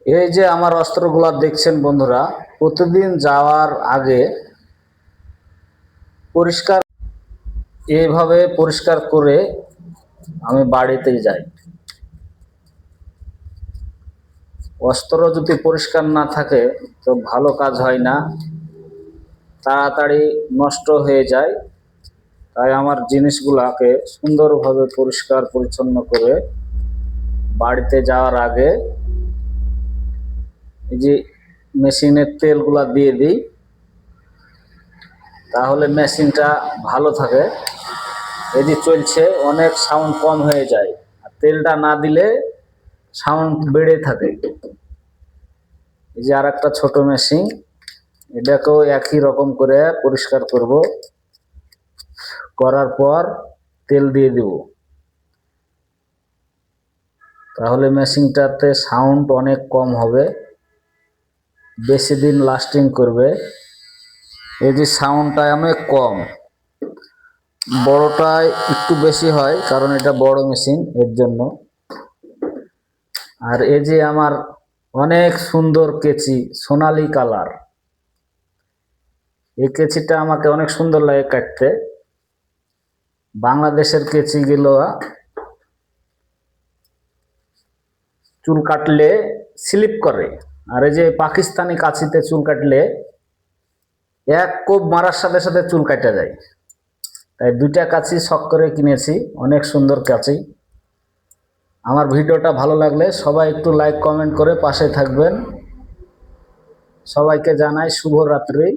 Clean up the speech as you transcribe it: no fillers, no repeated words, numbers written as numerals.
এই যে আমার অস্ত্রগুলা দেখছেন বন্ধুরা, প্রতিদিন যাওয়ার আগে পরিষ্কার এইভাবে পরিষ্কার করে আমি বাড়িতে যাই। অস্ত্র যদি পরিষ্কার না থাকে তো ভালো কাজ হয় না, তাড়াতাড়ি নষ্ট হয়ে যায়। তাই আমার জিনিসগুলাকে সুন্দরভাবে পরিষ্কার পরিচ্ছন্ন করে বাড়িতে যাওয়ার আগে এই যে মেশিনের তেলগুলা দিয়ে দিই, তাহলে মেশিনটা ভালো থাকে। এই যে চলছে, অনেক সাউন্ড কম হয়ে যায়, আর তেলটা না দিলে সাউন্ড বেড়ে থাকে। এই যে আর একটা ছোট মেশিন, এটাকেও একই রকম করে পরিষ্কার করব, করার পর তেল দিয়ে দেব, তাহলে মেশিনটাতে সাউন্ড অনেক কম হবে, বেশি দিন লাস্টিং করবে। এই যে সাউন্ডটা অনেক কম, বড়টায় একটু বেশি হয় কারণ এটা বড় মেশিন এর জন্য। আর এই যে আমার অনেক সুন্দর কেচি, সোনালী কালার, এই কেচিটা আমাকে অনেক সুন্দর লাগে কাটতে। বাংলাদেশের কেচিগুলো চুল কাটলে স্লিপ করে, আর এই যে পাকিস্তানি কাছিতে চুল কাটলে এক কোপ মারার সাথে সাথে চুল কাটা যায়। তাই দুইটা কাছি শখ করে কিনেছি, অনেক সুন্দর কাছি। আমার ভিডিওটা ভালো লাগলে সবাই একটু লাইক কমেন্ট করে পাশে থাকবেন। সবাইকে জানাই শুভরাত্রি।